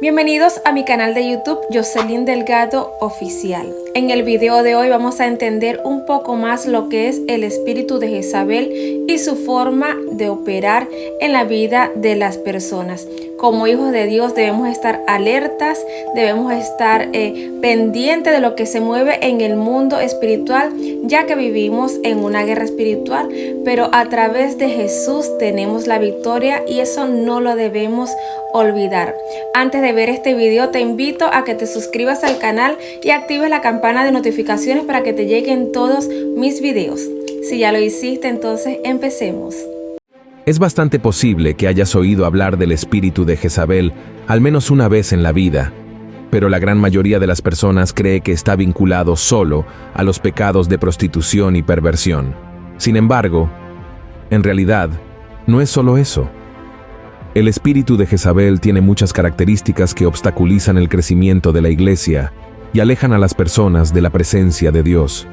Bienvenidos a mi canal de YouTube Jocelyn Delgado Oficial. En el video de hoy vamos a entender un poco más lo que es el espíritu de Jezabel y su forma de operar en la vida de las personas. Como hijos de Dios debemos estar alertas, debemos estar pendientes de lo que se mueve en el mundo espiritual, ya que vivimos en una guerra espiritual, pero a través de Jesús tenemos la victoria y eso no lo debemos olvidar. Antes de ver este video te invito a que te suscribas al canal y actives la campana de notificaciones para que te lleguen todos mis videos. Si ya lo hiciste, entonces empecemos. Es bastante posible que hayas oído hablar del espíritu de Jezabel al menos una vez en la vida, pero la gran mayoría de las personas cree que está vinculado solo a los pecados de prostitución y perversión. Sin embargo, en realidad, no es solo eso. El espíritu de Jezabel tiene muchas características que obstaculizan el crecimiento de la iglesia y alejan a las personas de la presencia de Dios.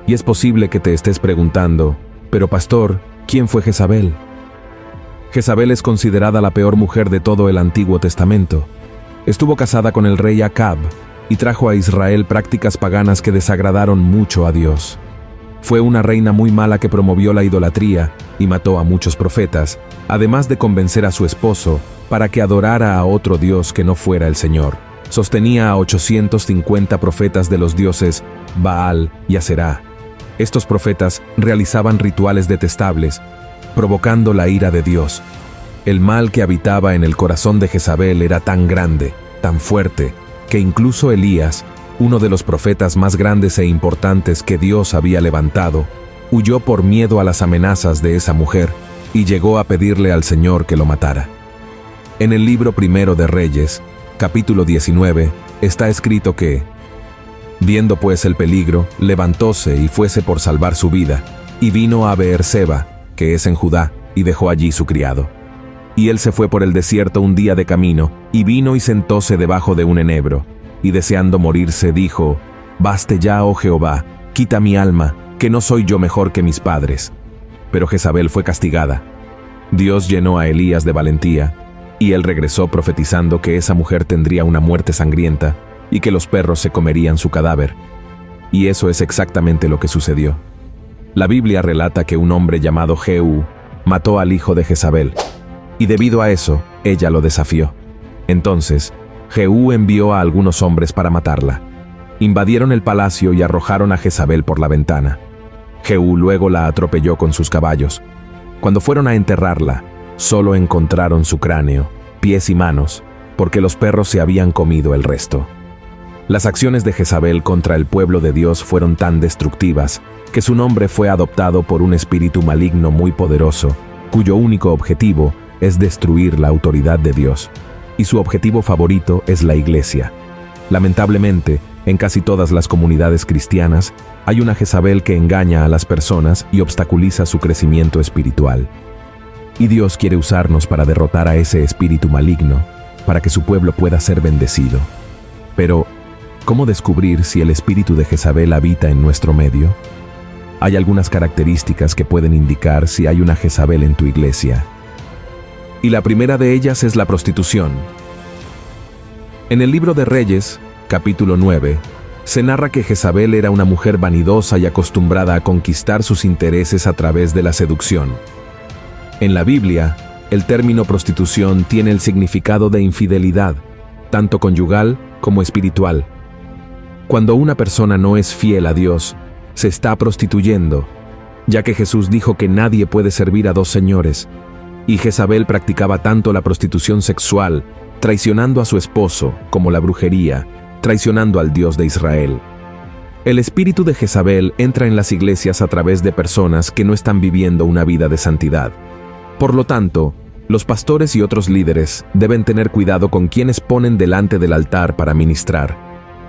Y es posible que te estés preguntando, pero pastor, ¿quién fue Jezabel? Jezabel es considerada la peor mujer de todo el Antiguo Testamento. Estuvo casada con el rey Acab y trajo a Israel prácticas paganas que desagradaron mucho a Dios. Fue una reina muy mala que promovió la idolatría y mató a muchos profetas, además de convencer a su esposo para que adorara a otro dios que no fuera el Señor. Sostenía a 850 profetas de los dioses Baal y Aserá. Estos profetas realizaban rituales detestables, provocando la ira de Dios. El mal que habitaba en el corazón de Jezabel era tan grande, tan fuerte, que incluso Elías, uno de los profetas más grandes e importantes que Dios había levantado, huyó por miedo a las amenazas de esa mujer y llegó a pedirle al Señor que lo matara. En el libro primero de Reyes, capítulo 19, está escrito que, viendo pues el peligro, levantóse y fuese por salvar su vida, y vino a Beerseba, que es en Judá, y dejó allí su criado. Y él se fue por el desierto un día de camino, y vino y sentóse debajo de un enebro, y deseando morirse dijo, baste ya, oh Jehová, quita mi alma, que no soy yo mejor que mis padres. Pero Jezabel fue castigada. Dios llenó a Elías de valentía, y él regresó profetizando que esa mujer tendría una muerte sangrienta, y que los perros se comerían su cadáver. Y eso es exactamente lo que sucedió. La Biblia relata que un hombre llamado Jehú mató al hijo de Jezabel, y debido a eso, ella lo desafió. Entonces, Jehú envió a algunos hombres para matarla. Invadieron el palacio y arrojaron a Jezabel por la ventana. Jehú luego la atropelló con sus caballos. Cuando fueron a enterrarla, solo encontraron su cráneo, pies y manos, porque los perros se habían comido el resto. Las acciones de Jezabel contra el pueblo de Dios fueron tan destructivas que su nombre fue adoptado por un espíritu maligno muy poderoso, cuyo único objetivo es destruir la autoridad de Dios. Y su objetivo favorito es la iglesia. Lamentablemente, en casi todas las comunidades cristianas, hay una Jezabel que engaña a las personas y obstaculiza su crecimiento espiritual. Y Dios quiere usarnos para derrotar a ese espíritu maligno, para que su pueblo pueda ser bendecido. Pero, ¿cómo descubrir si el espíritu de Jezabel habita en nuestro medio? Hay algunas características que pueden indicar si hay una Jezabel en tu iglesia. Y la primera de ellas es la prostitución. En el libro de Reyes, capítulo 9, se narra que Jezabel era una mujer vanidosa y acostumbrada a conquistar sus intereses a través de la seducción. En la Biblia, el término prostitución tiene el significado de infidelidad, tanto conyugal como espiritual. Cuando una persona no es fiel a Dios, se está prostituyendo, ya que Jesús dijo que nadie puede servir a dos señores, y Jezabel practicaba tanto la prostitución sexual, traicionando a su esposo, como la brujería, traicionando al Dios de Israel. El espíritu de Jezabel entra en las iglesias a través de personas que no están viviendo una vida de santidad. Por lo tanto, los pastores y otros líderes deben tener cuidado con quienes ponen delante del altar para ministrar.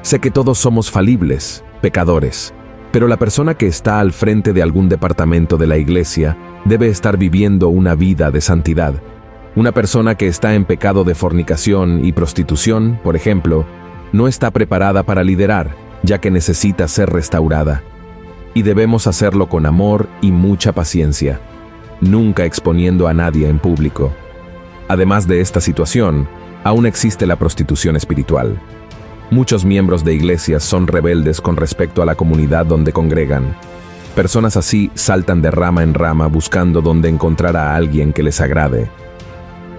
Sé que todos somos falibles, pecadores, pero la persona que está al frente de algún departamento de la iglesia debe estar viviendo una vida de santidad. Una persona que está en pecado de fornicación y prostitución, por ejemplo, no está preparada para liderar, ya que necesita ser restaurada. Y debemos hacerlo con amor y mucha paciencia, nunca exponiendo a nadie en público. Además de esta situación, Aún existe la prostitución espiritual. Muchos miembros de iglesias son rebeldes con respecto a la comunidad donde congregan. Personas así saltan de rama en rama buscando donde encontrar a alguien que les agrade.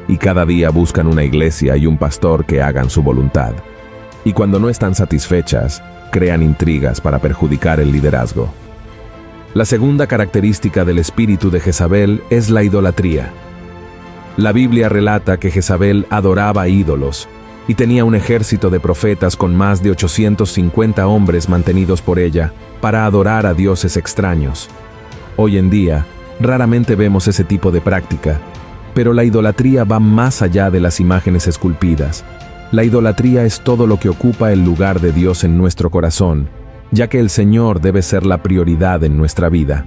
Y cada día buscan una iglesia y un pastor que hagan su voluntad. Y cuando no están satisfechas, crean intrigas para perjudicar el liderazgo. La segunda característica del espíritu de Jezabel es la idolatría. La Biblia relata que Jezabel adoraba ídolos y tenía un ejército de profetas con más de 850 hombres mantenidos por ella para adorar a dioses extraños. Hoy en día, raramente vemos ese tipo de práctica, pero la idolatría va más allá de las imágenes esculpidas. La idolatría es todo lo que ocupa el lugar de Dios en nuestro corazón, ya que el Señor debe ser la prioridad en nuestra vida.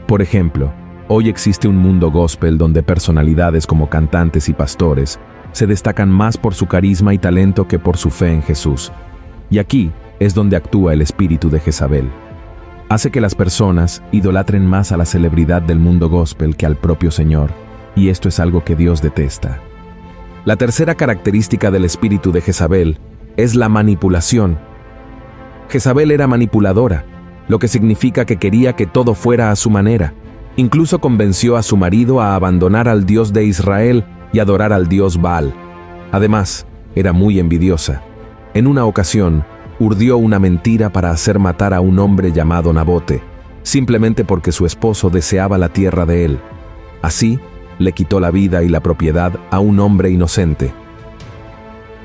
Por ejemplo, hoy existe un mundo gospel donde personalidades como cantantes y pastores se destacan más por su carisma y talento que por su fe en Jesús. Y aquí es donde actúa el espíritu de Jezabel. Hace que las personas idolatren más a la celebridad del mundo gospel que al propio Señor, y esto es algo que Dios detesta. La tercera característica del espíritu de Jezabel es la manipulación. Jezabel era manipuladora, lo que significa que quería que todo fuera a su manera. Incluso convenció a su marido a abandonar al Dios de Israel y adorar al Dios Baal. Además, era muy envidiosa. En una ocasión, urdió una mentira para hacer matar a un hombre llamado Nabote, simplemente porque su esposo deseaba la tierra de él. Así, le quitó la vida y la propiedad a un hombre inocente.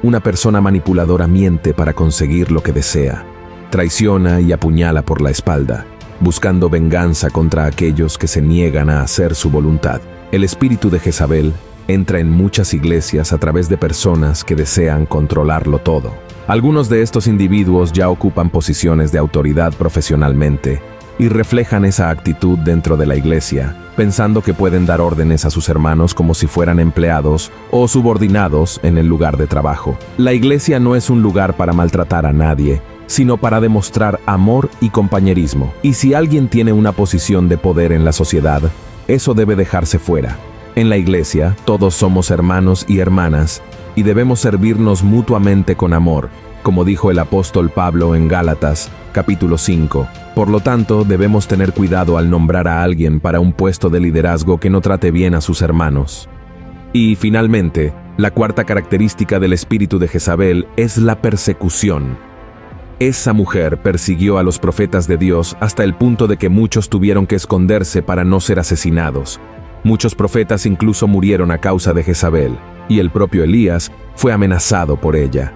Una persona manipuladora miente para conseguir lo que desea. Traiciona y apuñala por la espalda, buscando venganza contra aquellos que se niegan a hacer su voluntad. El espíritu de Jezabel entra en muchas iglesias a través de personas que desean controlarlo todo. Algunos de estos individuos ya ocupan posiciones de autoridad profesionalmente y reflejan esa actitud dentro de la iglesia, pensando que pueden dar órdenes a sus hermanos como si fueran empleados o subordinados en el lugar de trabajo. La iglesia no es un lugar para maltratar a nadie, sino para demostrar amor y compañerismo. Y si alguien tiene una posición de poder en la sociedad, eso debe dejarse fuera. En la iglesia, todos somos hermanos y hermanas, y debemos servirnos mutuamente con amor, como dijo el apóstol Pablo en Gálatas, capítulo 5. Por lo tanto, debemos tener cuidado al nombrar a alguien para un puesto de liderazgo que no trate bien a sus hermanos. Y, finalmente, la cuarta característica del espíritu de Jezabel es la persecución. Esa mujer persiguió a los profetas de Dios hasta el punto de que muchos tuvieron que esconderse para no ser asesinados. Muchos profetas incluso murieron a causa de Jezabel, y el propio Elías fue amenazado por ella.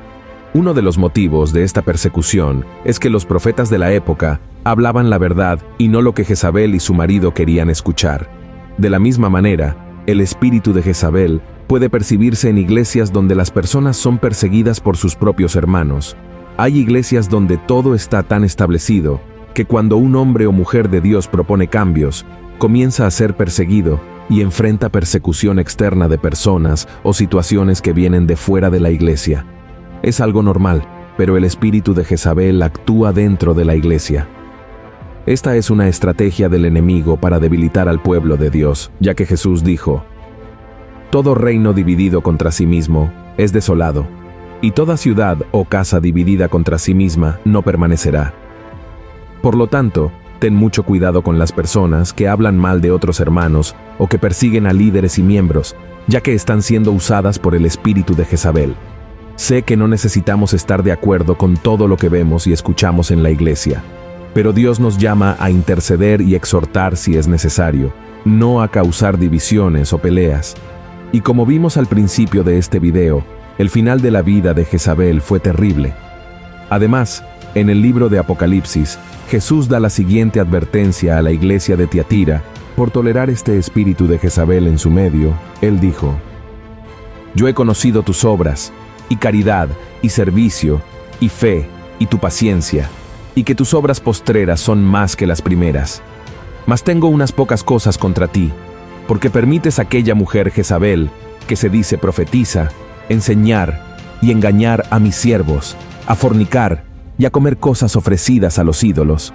Uno de los motivos de esta persecución es que los profetas de la época hablaban la verdad y no lo que Jezabel y su marido querían escuchar. De la misma manera, el espíritu de Jezabel puede percibirse en iglesias donde las personas son perseguidas por sus propios hermanos. Hay iglesias donde todo está tan establecido que cuando un hombre o mujer de Dios propone cambios, comienza a ser perseguido y enfrenta persecución externa de personas o situaciones que vienen de fuera de la iglesia. Es algo normal, pero el espíritu de Jezabel actúa dentro de la iglesia. Esta es una estrategia del enemigo para debilitar al pueblo de Dios, ya que Jesús dijo: «Todo reino dividido contra sí mismo es desolado, y toda ciudad o casa dividida contra sí misma no permanecerá». Por lo tanto, ten mucho cuidado con las personas que hablan mal de otros hermanos o que persiguen a líderes y miembros, ya que están siendo usadas por el espíritu de Jezabel. Sé que no necesitamos estar de acuerdo con todo lo que vemos y escuchamos en la iglesia, pero Dios nos llama a interceder y exhortar si es necesario, no a causar divisiones o peleas. Y como vimos al principio de este video, el final de la vida de Jezabel fue terrible. Además, en el libro de Apocalipsis, Jesús da la siguiente advertencia a la iglesia de Tiatira por tolerar este espíritu de Jezabel en su medio. Él dijo: «Yo he conocido tus obras, y caridad, y servicio, y fe, y tu paciencia, y que tus obras postreras son más que las primeras. Mas tengo unas pocas cosas contra ti, porque permites a aquella mujer Jezabel, que se dice profetiza, enseñar y engañar a mis siervos, a fornicar y a comer cosas ofrecidas a los ídolos.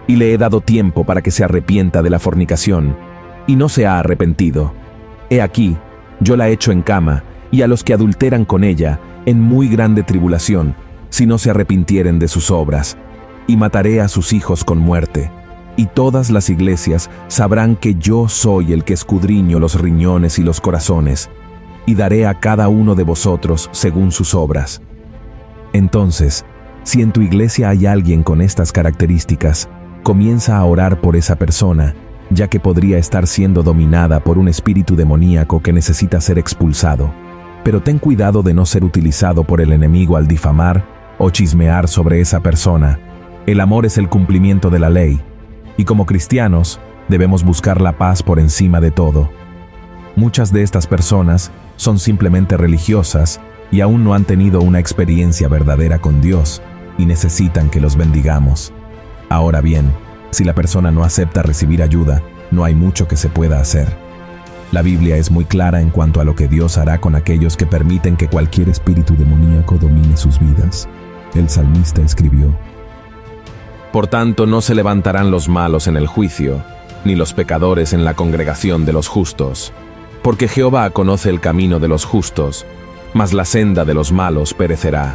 Y le he dado tiempo para que se arrepienta de la fornicación, y no se ha arrepentido. He aquí, yo la echo en cama, y a los que adulteran con ella en muy grande tribulación, si no se arrepintieren de sus obras. Y mataré a sus hijos con muerte. Y todas las iglesias sabrán que yo soy el que escudriño los riñones y los corazones, y daré a cada uno de vosotros según sus obras. Entonces, si en tu iglesia hay alguien con estas características, comienza a orar por esa persona, ya que podría estar siendo dominada por un espíritu demoníaco que necesita ser expulsado. Pero ten cuidado de no ser utilizado por el enemigo al difamar o chismear sobre esa persona. El amor es el cumplimiento de la ley, y como cristianos debemos buscar la paz por encima de todo. Muchas de estas personas son simplemente religiosas y aún no han tenido una experiencia verdadera con Dios y necesitan que los bendigamos. Ahora bien, si la persona no acepta recibir ayuda, no hay mucho que se pueda hacer. La Biblia es muy clara en cuanto a lo que Dios hará con aquellos que permiten que cualquier espíritu demoníaco domine sus vidas. El salmista escribió: Por tanto, no se levantarán los malos en el juicio, ni los pecadores en la congregación de los justos. Porque Jehová conoce el camino de los justos, mas la senda de los malos perecerá.